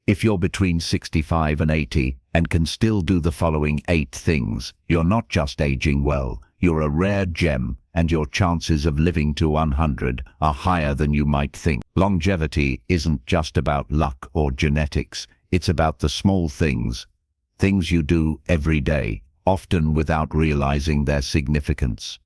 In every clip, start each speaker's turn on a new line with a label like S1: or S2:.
S1: If you're between 65 and 80 and can still do the following 8 things, you're not just aging well, you're a rare gem, and your chances of living to 100 are higher than you might think. Longevity isn't just about luck or genetics, it's about the small things you do every day, often without realizing their significance.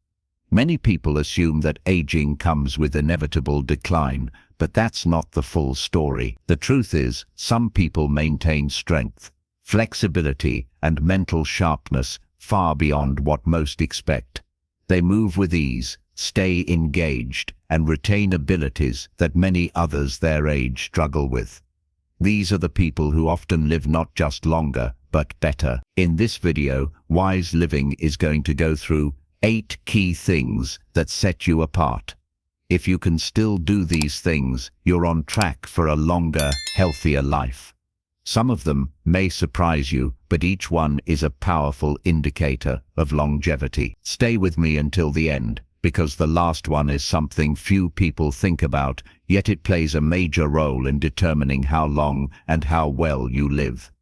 S1: Many people assume that aging comes with inevitable decline, but that's not the full story. The truth is, some people maintain strength, flexibility, and mental sharpness far beyond what most expect. They move with ease, stay engaged, and retain abilities that many others their age struggle with. These are the people who often live not just longer, but better. In this video, Wise Living is going to go through 8 key things that set you apart. If you can still do these things, you're on track for a longer, healthier life. Some of them may surprise you, but each one is a powerful indicator of longevity. Stay with me until the end, because the last one is something few people think about, yet it plays a major role in determining how long and how well you live.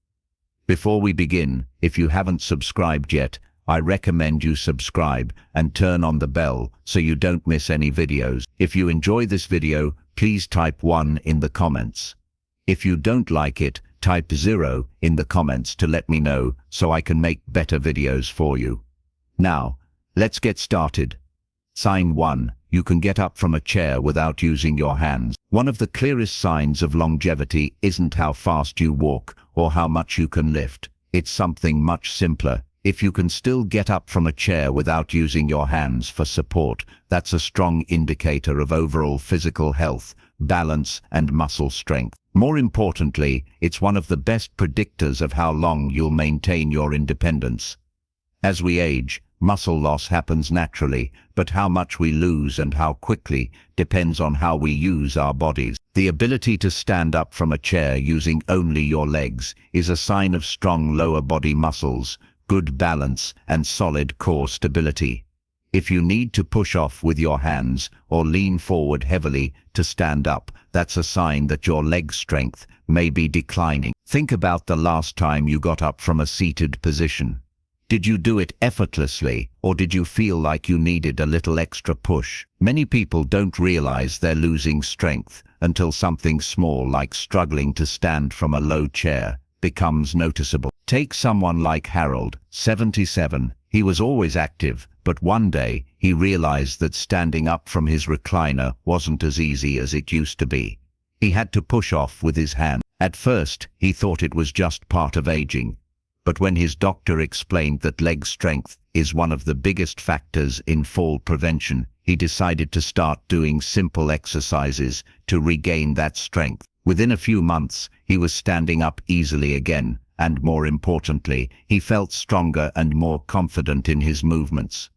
S1: Before we begin, if you haven't subscribed yet, I recommend you subscribe and turn on the bell so you don't miss any videos. If you enjoy this video, please type 1 in the comments. If you don't like it, type 0 in the comments to let me know so I can make better videos for you. Now, let's get started. Sign 1. You can get up from a chair without using your hands. One of the clearest signs of longevity isn't how fast you walk or how much you can lift. It's something much simpler. If you can still get up from a chair without using your hands for support, that's a strong indicator of overall physical health, balance, and muscle strength. More importantly, it's one of the best predictors of how long you'll maintain your independence. As we age, muscle loss happens naturally, but how much we lose and how quickly depends on how we use our bodies. The ability to stand up from a chair using only your legs is a sign of strong lower body muscles, good balance, and solid core stability. If you need to push off with your hands or lean forward heavily to stand up, that's a sign that your leg strength may be declining. Think about the last time you got up from a seated position. Did you do it effortlessly, or did you feel like you needed a little extra push? Many people don't realize they're losing strength until something small like struggling to stand from a low chair becomes noticeable. Take someone like Harold, 77. He was always active, but one day he realized that standing up from his recliner wasn't as easy as it used to be. He had to push off with his hand. At first, he thought it was just part of aging. But when his doctor explained that leg strength is one of the biggest factors in fall prevention, he decided to start doing simple exercises to regain that strength. Within a few months, he was standing up easily again, and more importantly, he felt stronger and more confident in his movements.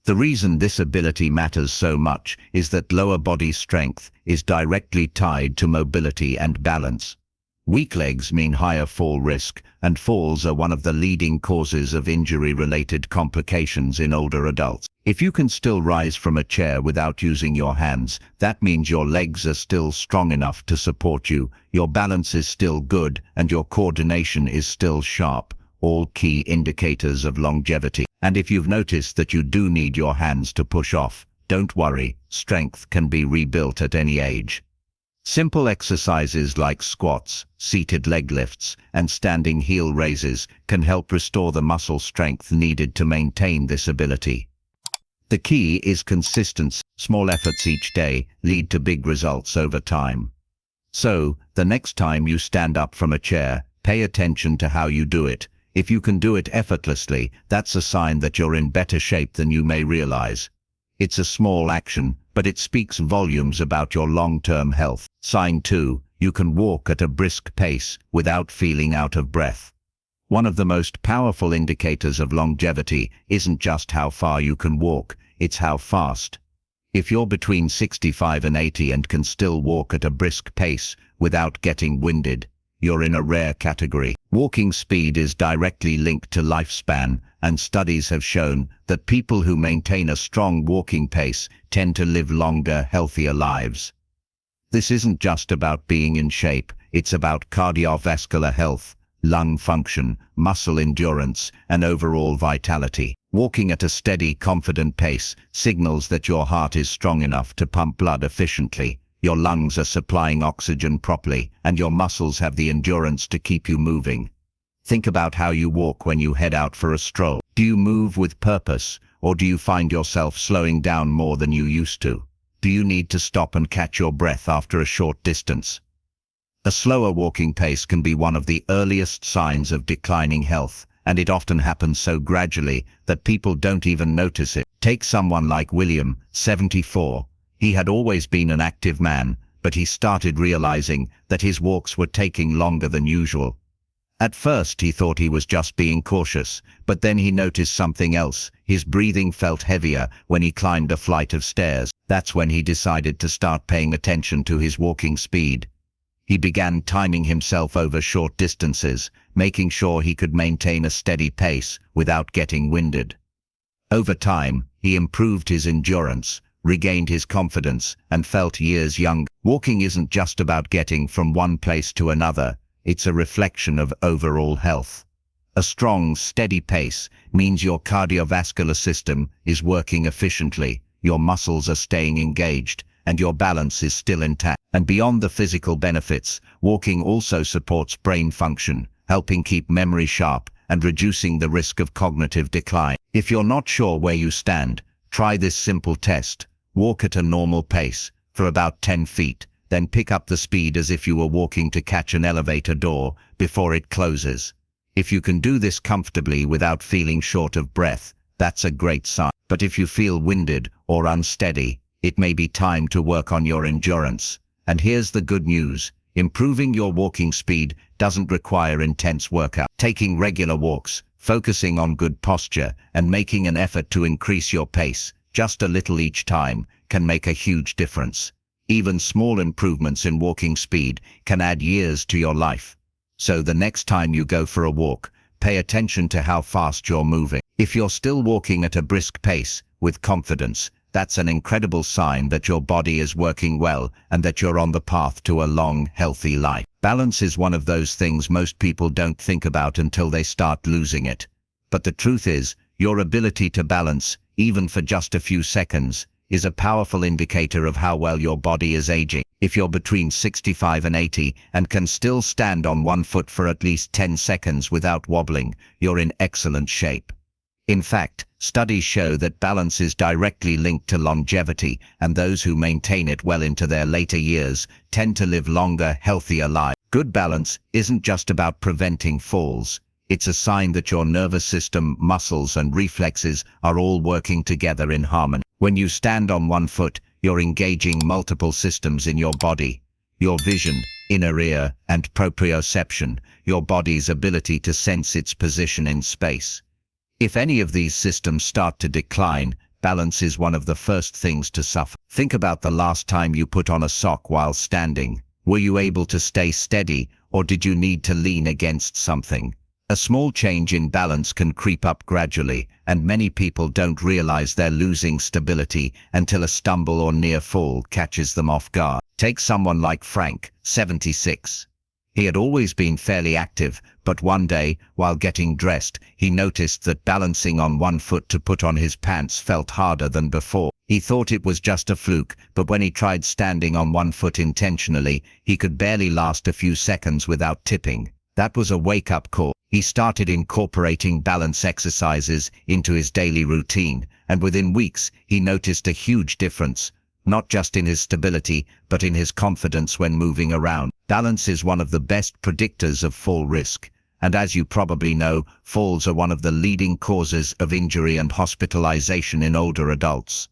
S1: The reason this ability matters so much is that lower body strength is directly tied to mobility and balance. Weak legs mean higher fall risk, and falls are one of the leading causes of injury-related complications in older adults. If you can still rise from a chair without using your hands, that means your legs are still strong enough to support you, your balance is still good, and your coordination is still sharp, all key indicators of longevity. And if you've noticed that you do need your hands to push off, don't worry, strength can be rebuilt at any age. Simple exercises like squats, seated leg lifts, and standing heel raises can help restore the muscle strength needed to maintain this ability. The key is consistency. Small efforts each day lead to big results over time. So, the next time you stand up from a chair, pay attention to how you do it. If you can do it effortlessly, that's a sign that you're in better shape than you may realize. It's a small action, but it speaks volumes about your long-term health. Sign 2. You can walk at a brisk pace without feeling out of breath. One of the most powerful indicators of longevity isn't just how far you can walk, it's how fast. If you're between 65 and 80 and can still walk at a brisk pace without getting winded, you're in a rare category. Walking speed is directly linked to lifespan, and studies have shown that people who maintain a strong walking pace tend to live longer, healthier lives. This isn't just about being in shape, It's about cardiovascular health, lung function, muscle endurance, and overall vitality. Walking at a steady, confident pace signals that your heart is strong enough to pump blood efficiently, your lungs are supplying oxygen properly, and your muscles have the endurance to keep you moving. Think about how you walk when you head out for a stroll. Do you move with purpose, or do you find yourself slowing down more than you used to? Do you need to stop and catch your breath after a short distance? A slower walking pace can be one of the earliest signs of declining health, and it often happens so gradually that people don't even notice it. Take someone like William, 74. He had always been an active man, but he started realizing that his walks were taking longer than usual. At first he thought he was just being cautious, but then he noticed something else. His breathing felt heavier when he climbed a flight of stairs. That's when he decided to start paying attention to his walking speed. He began timing himself over short distances, making sure he could maintain a steady pace without getting winded. Over time, he improved his endurance, regained his confidence, and felt years younger. Walking isn't just about getting from one place to another, it's a reflection of overall health. A strong, steady pace means your cardiovascular system is working efficiently, your muscles are staying engaged, and your balance is still intact. And beyond the physical benefits, walking also supports brain function, helping keep memory sharp and reducing the risk of cognitive decline. If you're not sure where you stand, try this simple test. Walk at a normal pace for about 10 feet, then pick up the speed as if you were walking to catch an elevator door before it closes. If you can do this comfortably without feeling short of breath, that's a great sign. But if you feel winded or unsteady, it may be time to work on your endurance. And here's the good news. Improving your walking speed doesn't require intense workout. Taking regular walks, focusing on good posture, and making an effort to increase your pace, just a little each time, can make a huge difference. Even small improvements in walking speed can add years to your life. So the next time you go for a walk, pay attention to how fast you're moving. If you're still walking at a brisk pace, with confidence, that's an incredible sign that your body is working well and that you're on the path to a long, healthy life. Balance is one of those things most people don't think about until they start losing it. But the truth is, your ability to balance, even for just a few seconds, is a powerful indicator of how well your body is aging. If you're between 65 and 80 and can still stand on one foot for at least 10 seconds without wobbling, you're in excellent shape. In fact, studies show that balance is directly linked to longevity, and those who maintain it well into their later years tend to live longer, healthier lives. Good balance isn't just about preventing falls. It's a sign that your nervous system, muscles, and reflexes are all working together in harmony. When you stand on one foot, you're engaging multiple systems in your body. Your vision, inner ear, and proprioception, your body's ability to sense its position in space. If any of these systems start to decline, balance is one of the first things to suffer. Think about the last time you put on a sock while standing. Were you able to stay steady, or did you need to lean against something? A small change in balance can creep up gradually, and many people don't realize they're losing stability until a stumble or near fall catches them off guard. Take someone like Frank, 76. He had always been fairly active, but one day, while getting dressed, he noticed that balancing on one foot to put on his pants felt harder than before. He thought it was just a fluke, but when he tried standing on one foot intentionally, he could barely last a few seconds without tipping. That was a wake-up call. He started incorporating balance exercises into his daily routine, and within weeks, he noticed a huge difference. Not just in his stability, but in his confidence when moving around. Balance is one of the best predictors of fall risk, and as you probably know, falls are one of the leading causes of injury and hospitalization in older adults.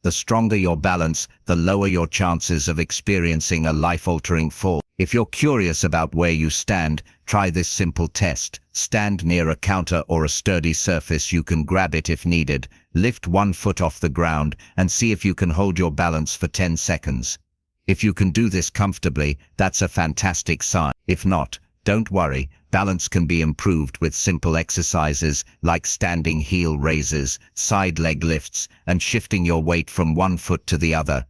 S1: The stronger your balance, the lower your chances of experiencing a life-altering fall. If you're curious about where you stand, try this simple test. Stand near a counter or a sturdy surface you can grab it if needed. Lift one foot off the ground and see if you can hold your balance for 10 seconds. If you can do this comfortably, that's a fantastic sign. If not, don't worry, balance can be improved with simple exercises like standing heel raises, side leg lifts, and shifting your weight from one foot to the other.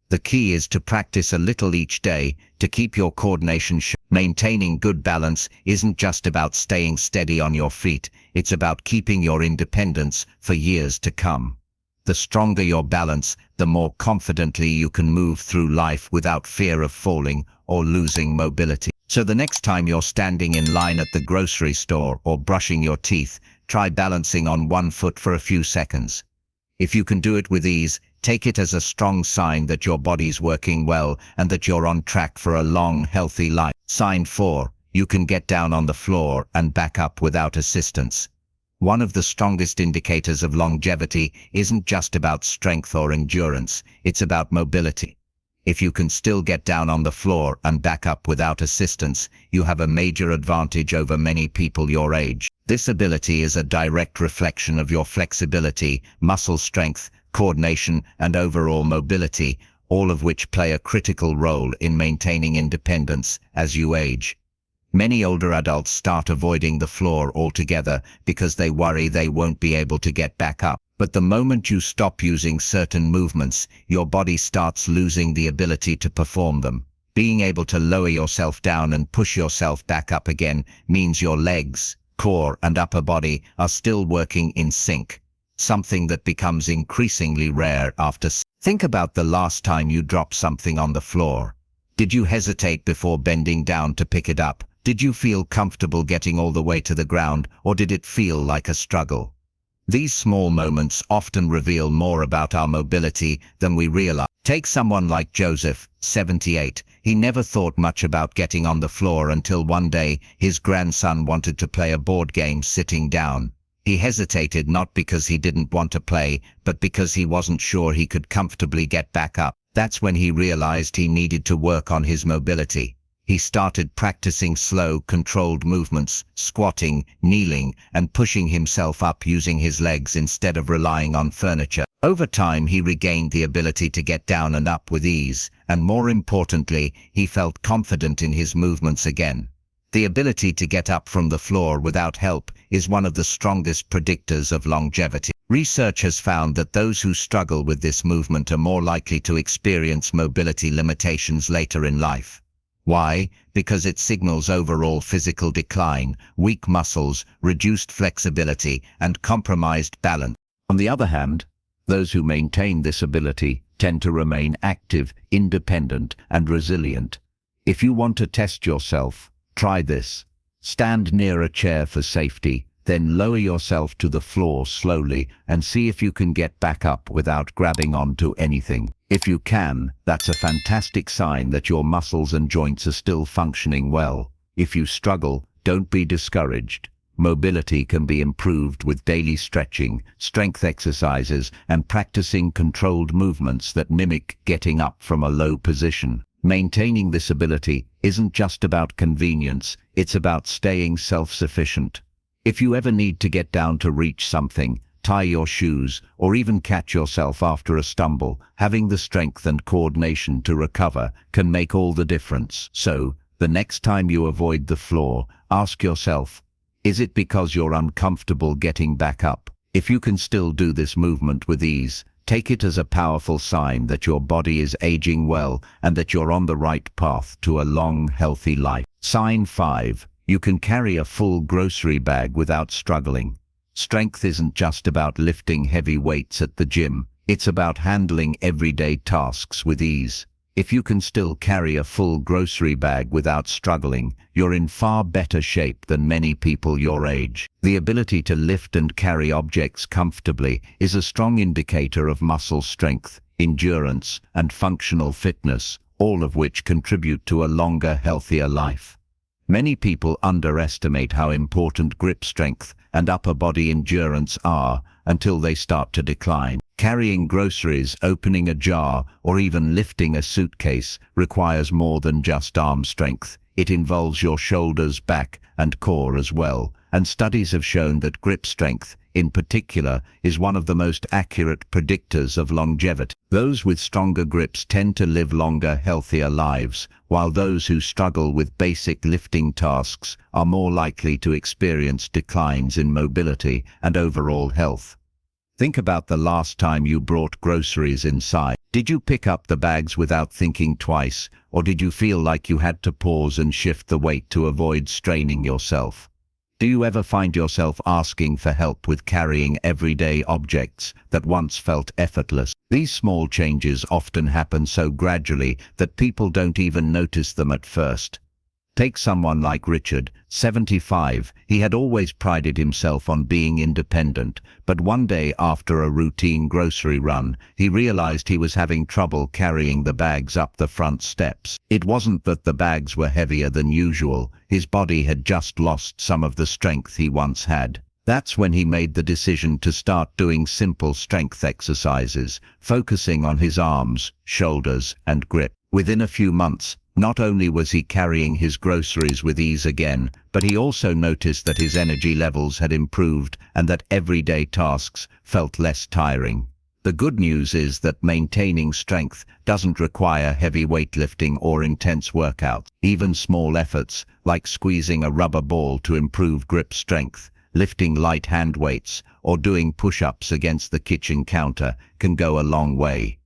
S1: The key is to practice a little each day to keep your coordination sharp. Maintaining good balance isn't just about staying steady on your feet, it's about keeping your independence for years to come. The stronger your balance, the more confidently you can move through life without fear of falling or losing mobility. So the next time you're standing in line at the grocery store or brushing your teeth, try balancing on one foot for a few seconds. If you can do it with ease, take it as a strong sign that your body's working well and that you're on track for a long, healthy life. Sign 4. You can get down on the floor and back up without assistance. One of the strongest indicators of longevity isn't just about strength or endurance, it's about mobility. If you can still get down on the floor and back up without assistance, you have a major advantage over many people your age. This ability is a direct reflection of your flexibility, muscle strength, coordination, and overall mobility, all of which play a critical role in maintaining independence as you age. Many older adults start avoiding the floor altogether because they worry they won't be able to get back up. But the moment you stop using certain movements, your body starts losing the ability to perform them. Being able to lower yourself down and push yourself back up again means your legs, core, and upper body are still working in sync, something that becomes increasingly rare after. Think about the last time you dropped something on the floor. Did you hesitate before bending down to pick it up? Did you feel comfortable getting all the way to the ground, or did it feel like a struggle? These small moments often reveal more about our mobility than we realize. Take someone like Joseph, 78. He never thought much about getting on the floor until one day his grandson wanted to play a board game sitting down. He hesitated not because he didn't want to play, but because he wasn't sure he could comfortably get back up. That's when he realized he needed to work on his mobility. He started practicing slow, controlled movements, squatting, kneeling, and pushing himself up using his legs instead of relying on furniture. Over time, he regained the ability to get down and up with ease, and more importantly, he felt confident in his movements again. The ability to get up from the floor without help is one of the strongest predictors of longevity. Research has found that those who struggle with this movement are more likely to experience mobility limitations later in life. Why? Because it signals overall physical decline, weak muscles, reduced flexibility, and compromised balance. On the other hand, those who maintain this ability tend to remain active, independent, and resilient. If you want to test yourself, try this. Stand near a chair for safety, then lower yourself to the floor slowly and see if you can get back up without grabbing onto anything. If you can, that's a fantastic sign that your muscles and joints are still functioning well. If you struggle, don't be discouraged. Mobility can be improved with daily stretching, strength exercises, and practicing controlled movements that mimic getting up from a low position. Maintaining this ability isn't just about convenience, it's about staying self-sufficient. If you ever need to get down to reach something, tie your shoes, or even catch yourself after a stumble, having the strength and coordination to recover can make all the difference. So, the next time you avoid the floor, ask yourself, is it because you're uncomfortable getting back up? If you can still do this movement with ease, take it as a powerful sign that your body is aging well and that you're on the right path to a long, healthy life. Sign 5. You can carry a full grocery bag without struggling. Strength isn't just about lifting heavy weights at the gym, it's about handling everyday tasks with ease. If you can still carry a full grocery bag without struggling, you're in far better shape than many people your age. The ability to lift and carry objects comfortably is a strong indicator of muscle strength, endurance, and functional fitness, all of which contribute to a longer, healthier life. Many people underestimate how important grip strength and upper body endurance are until they start to decline. Carrying groceries, opening a jar, or even lifting a suitcase requires more than just arm strength. It involves your shoulders, back, and core as well. And studies have shown that grip strength, in particular, is one of the most accurate predictors of longevity. Those with stronger grips tend to live longer, healthier lives, while those who struggle with basic lifting tasks are more likely to experience declines in mobility and overall health. Think about the last time you brought groceries inside. Did you pick up the bags without thinking twice, or did you feel like you had to pause and shift the weight to avoid straining yourself? Do you ever find yourself asking for help with carrying everyday objects that once felt effortless? These small changes often happen so gradually that people don't even notice them at first. Take someone like Richard, 75. He had always prided himself on being independent, but one day after a routine grocery run, he realized he was having trouble carrying the bags up the front steps. It wasn't that the bags were heavier than usual, his body had just lost some of the strength he once had. That's when he made the decision to start doing simple strength exercises, focusing on his arms, shoulders, and grip. Within a few months, not only was he carrying his groceries with ease again, but he also noticed that his energy levels had improved and that everyday tasks felt less tiring. The good news is that maintaining strength doesn't require heavy weightlifting or intense workouts. Even small efforts, like squeezing a rubber ball to improve grip strength, lifting light hand weights, or doing push-ups against the kitchen counter, can go a long way.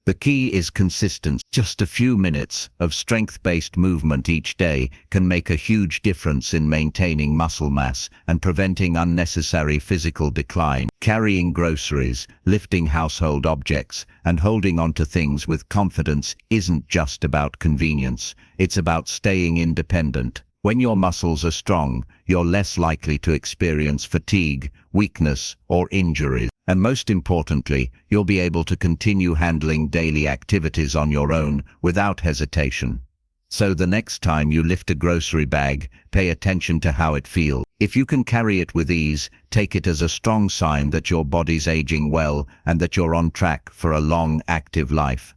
S1: The key is consistency. Just a few minutes of strength-based movement each day can make a huge difference in maintaining muscle mass and preventing unnecessary physical decline. Carrying groceries, lifting household objects, and holding onto things with confidence isn't just about convenience, it's about staying independent. When your muscles are strong, you're less likely to experience fatigue, weakness, or injuries. And most importantly, you'll be able to continue handling daily activities on your own without hesitation. So the next time you lift a grocery bag, pay attention to how it feels. If you can carry it with ease, take it as a strong sign that your body's aging well and that you're on track for a long, active life.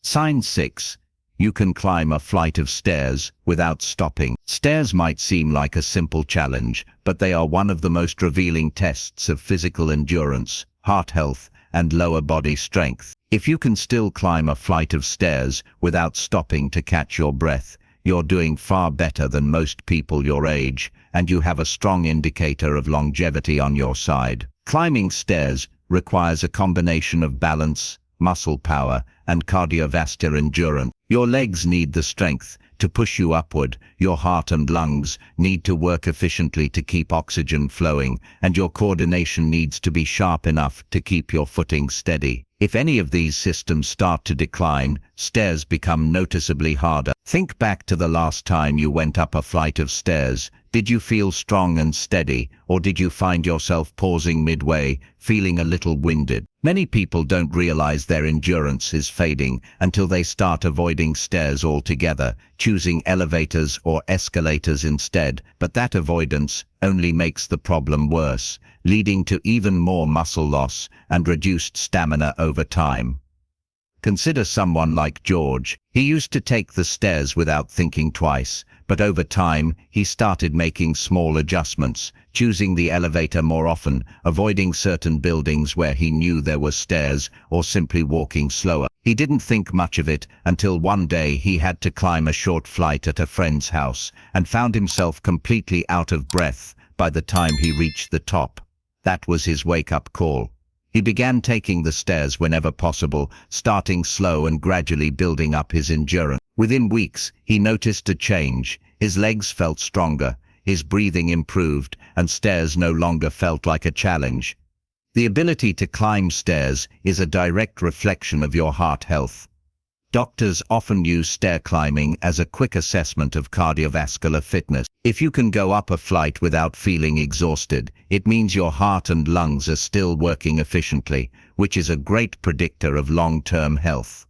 S1: Sign 6. You can climb a flight of stairs without stopping. Stairs might seem like a simple challenge, but they are one of the most revealing tests of physical endurance, heart health, and lower body strength. If you can still climb a flight of stairs without stopping to catch your breath, you're doing far better than most people your age, and you have a strong indicator of longevity on your side. Climbing stairs requires a combination of balance, muscle power, and cardiovascular endurance. Your legs need the strength to push you upward, your heart and lungs need to work efficiently to keep oxygen flowing, and your coordination needs to be sharp enough to keep your footing steady. If any of these systems start to decline, stairs become noticeably harder. Think back to the last time you went up a flight of stairs. Did you feel strong and steady, or did you find yourself pausing midway, feeling a little winded? Many people don't realize their endurance is fading until they start avoiding stairs altogether, choosing elevators or escalators instead, but that avoidance only makes the problem worse, leading to even more muscle loss and reduced stamina over time. Consider someone like George. He used to take the stairs without thinking twice, but over time, he started making small adjustments, choosing the elevator more often, avoiding certain buildings where he knew there were stairs, or simply walking slower. He didn't think much of it until one day he had to climb a short flight at a friend's house and found himself completely out of breath by the time he reached the top. That was his wake-up call. He began taking the stairs whenever possible, starting slow and gradually building up his endurance. Within weeks, he noticed a change. His legs felt stronger, his breathing improved, and stairs no longer felt like a challenge. The ability to climb stairs is a direct reflection of your heart health. Doctors often use stair climbing as a quick assessment of cardiovascular fitness. If you can go up a flight without feeling exhausted, it means your heart and lungs are still working efficiently, which is a great predictor of long-term health.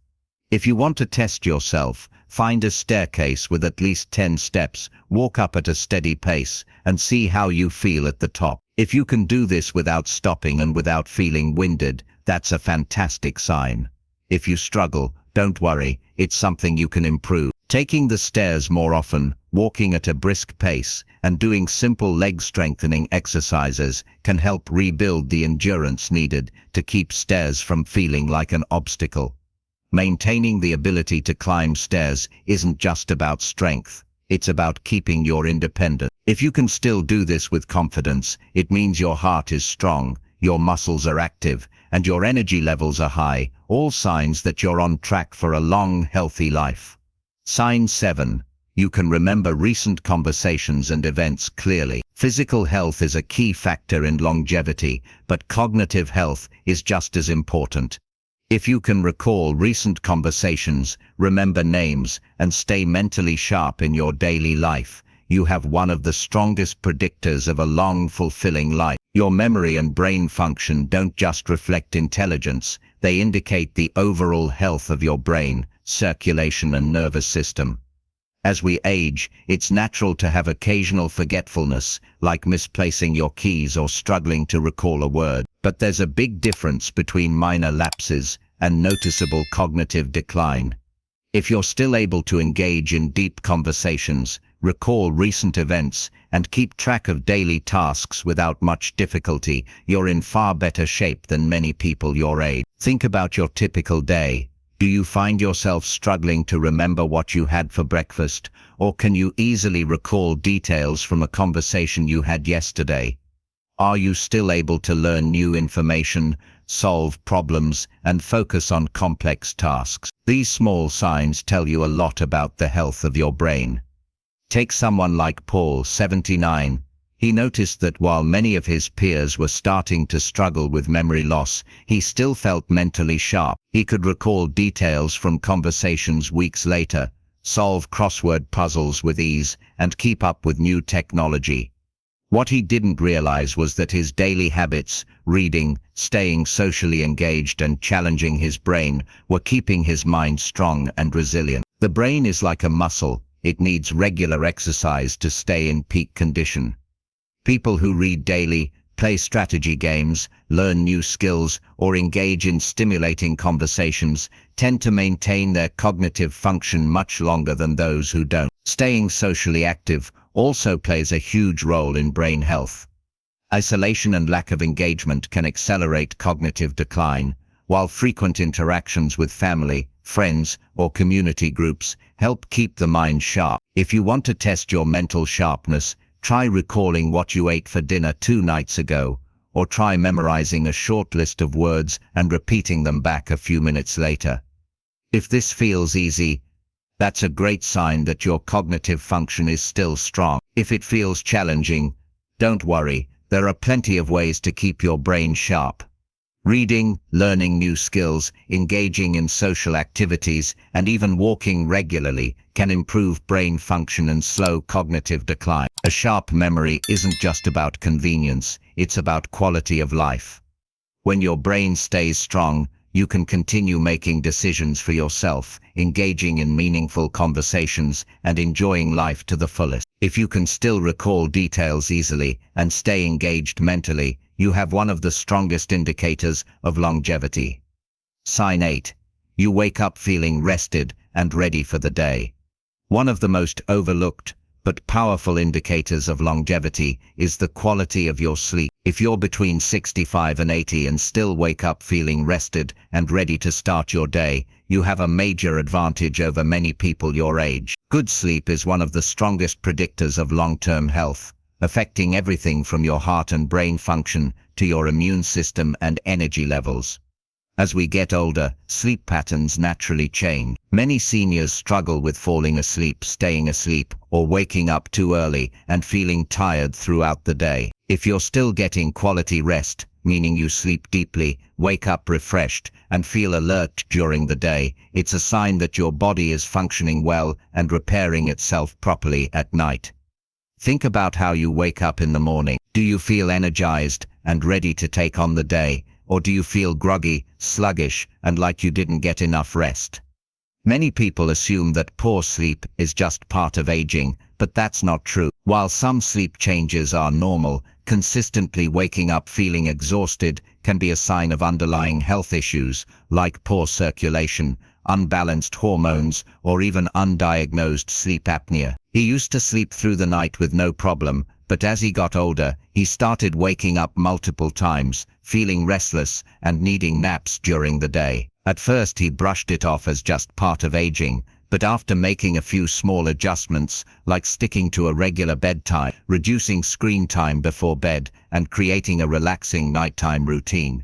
S1: If you want to test yourself, find a staircase with at least 10 steps, walk up at a steady pace, and see how you feel at the top. If you can do this without stopping and without feeling winded, that's a fantastic sign. If you struggle, don't worry, it's something you can improve. Taking the stairs more often, walking at a brisk pace, and doing simple leg strengthening exercises can help rebuild the endurance needed to keep stairs from feeling like an obstacle. Maintaining the ability to climb stairs isn't just about strength, it's about keeping your independence. If you can still do this with confidence, it means your heart is strong, your muscles are active, and your energy levels are high, all signs that you're on track for a long, healthy life. Sign 7. You can remember recent conversations and events clearly. Physical health is a key factor in longevity, but cognitive health is just as important. If you can recall recent conversations, remember names, and stay mentally sharp in your daily life, you have one of the strongest predictors of a long, fulfilling life. Your memory and brain function don't just reflect intelligence, they indicate the overall health of your brain, circulation, and nervous system. As we age, it's natural to have occasional forgetfulness, like misplacing your keys or struggling to recall a word. But there's a big difference between minor lapses and noticeable cognitive decline. If you're still able to engage in deep conversations, recall recent events, and keep track of daily tasks without much difficulty, you're in far better shape than many people your age. Think about your typical day. Do you find yourself struggling to remember what you had for breakfast, or can you easily recall details from a conversation you had yesterday? Are you still able to learn new information, solve problems, and focus on complex tasks? These small signs tell you a lot about the health of your brain. Take someone like Paul, 79. He noticed that while many of his peers were starting to struggle with memory loss, he still felt mentally sharp. He could recall details from conversations weeks later, solve crossword puzzles with ease, and keep up with new technology. What he didn't realize was that his daily habits, reading, staying socially engaged, and challenging his brain, were keeping his mind strong and resilient. The brain is like a muscle. It needs regular exercise to stay in peak condition. People who read daily, play strategy games, learn new skills, or engage in stimulating conversations tend to maintain their cognitive function much longer than those who don't. Staying socially active also plays a huge role in brain health. Isolation and lack of engagement can accelerate cognitive decline, while frequent interactions with family, friends, or community groups help keep the mind sharp. If you want to test your mental sharpness, try recalling what you ate for dinner 2 nights ago, or try memorizing a short list of words and repeating them back a few minutes later. If this feels easy, that's a great sign that your cognitive function is still strong. If it feels challenging, don't worry, there are plenty of ways to keep your brain sharp. Reading, learning new skills, engaging in social activities, and even walking regularly can improve brain function and slow cognitive decline. A sharp memory isn't just about convenience, it's about quality of life. When your brain stays strong, you can continue making decisions for yourself, engaging in meaningful conversations, and enjoying life to the fullest. If you can still recall details easily and stay engaged mentally, you have one of the strongest indicators of longevity. Sign 8. You wake up feeling rested and ready for the day. One of the most overlooked but powerful indicators of longevity is the quality of your sleep. If you're between 65 and 80 and still wake up feeling rested and ready to start your day, you have a major advantage over many people your age. Good sleep is one of the strongest predictors of long-term health, affecting everything from your heart and brain function to your immune system and energy levels. As we get older, sleep patterns naturally change. Many seniors struggle with falling asleep, staying asleep, or waking up too early and feeling tired throughout the day. If you're still getting quality rest, meaning you sleep deeply, wake up refreshed, and feel alert during the day, it's a sign that your body is functioning well and repairing itself properly at night. Think about how you wake up in the morning. Do you feel energized and ready to take on the day? Or do you feel groggy, sluggish, and like you didn't get enough rest? Many people assume that poor sleep is just part of aging, but that's not true. While some sleep changes are normal, consistently waking up feeling exhausted can be a sign of underlying health issues like poor circulation, unbalanced hormones, or even undiagnosed sleep apnea. He used to sleep through the night with no problem, but as he got older, he started waking up multiple times, feeling restless and needing naps during the day. At first he brushed it off as just part of aging, But after making a few small adjustments, like sticking to a regular bedtime, reducing screen time before bed, and creating a relaxing nighttime routine,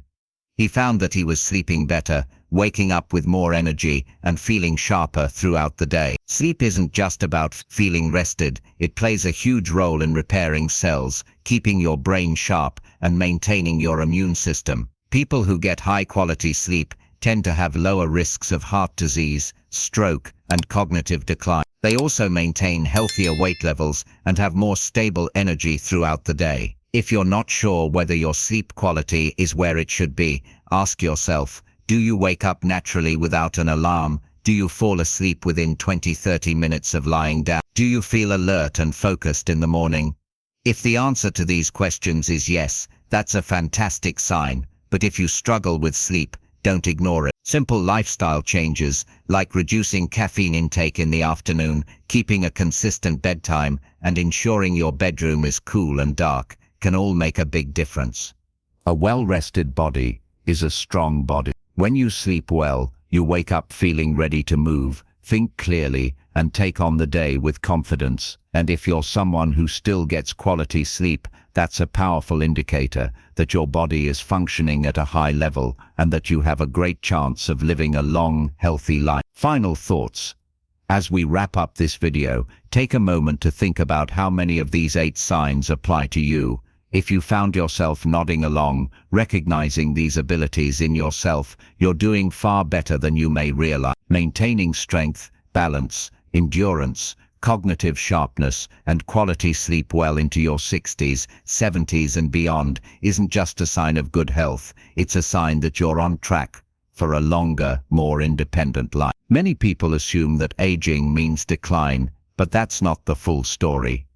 S1: he found that he was sleeping better, waking up with more energy, and feeling sharper throughout the day. Sleep isn't just about feeling rested, it plays a huge role in repairing cells, keeping your brain sharp, and maintaining your immune system. People who get high-quality sleep tend to have lower risks of heart disease, stroke, and cognitive decline. They also maintain healthier weight levels and have more stable energy throughout the day. If you're not sure whether your sleep quality is where it should be, ask yourself, do you wake up naturally without an alarm? Do you fall asleep within 20-30 minutes of lying down? Do you feel alert and focused in the morning? If the answer to these questions is yes, that's a fantastic sign. But if you struggle with sleep, don't ignore it. Simple lifestyle changes, like reducing caffeine intake in the afternoon, keeping a consistent bedtime, and ensuring your bedroom is cool and dark, can all make a big difference. A well-rested body is a strong body. When you sleep well, you wake up feeling ready to move, think clearly, and take on the day with confidence. And if you're someone who still gets quality sleep, that's a powerful indicator that your body is functioning at a high level and that you have a great chance of living a long, healthy life. Final thoughts. As we wrap up this video, take a moment to think about how many of these 8 signs apply to you. If you found yourself nodding along, recognizing these abilities in yourself, you're doing far better than you may realize. Maintaining strength, balance, endurance, cognitive sharpness, and quality sleep well into your 60s, 70s and beyond isn't just a sign of good health, it's a sign that you're on track for a longer, more independent life. Many people assume that aging means decline, but that's not the full story.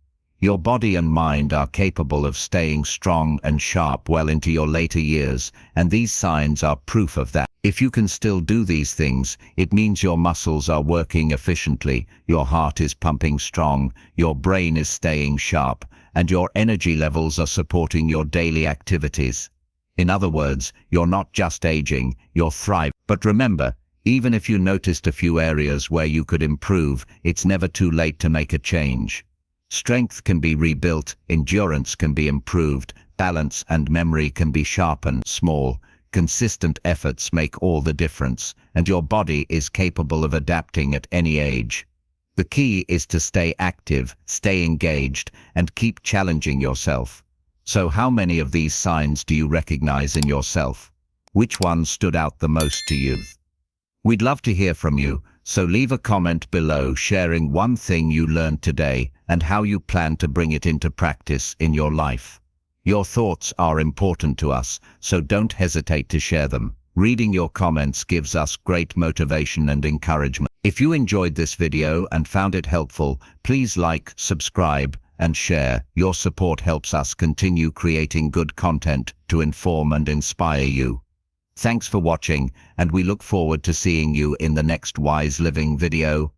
S1: Your body and mind are capable of staying strong and sharp well into your later years, and these signs are proof of that. If you can still do these things, it means your muscles are working efficiently, your heart is pumping strong, your brain is staying sharp, and your energy levels are supporting your daily activities. In other words, you're not just aging, you're thriving. But remember, even if you noticed a few areas where you could improve, it's never too late to make a change. Strength can be rebuilt, endurance can be improved, balance and memory can be sharpened. Small, consistent efforts make all the difference, and your body is capable of adapting at any age. The key is to stay active, stay engaged, and keep challenging yourself. So how many of these signs do you recognize in yourself? Which ones stood out the most to you? We'd love to hear from you, so leave a comment below sharing one thing you learned today and how you plan to bring it into practice in your life. Your thoughts are important to us, so don't hesitate to share them. Reading your comments gives us great motivation and encouragement. If you enjoyed this video and found it helpful, please like, subscribe, and share. Your support helps us continue creating good content to inform and inspire you. Thanks for watching, and we look forward to seeing you in the next Wise Living video.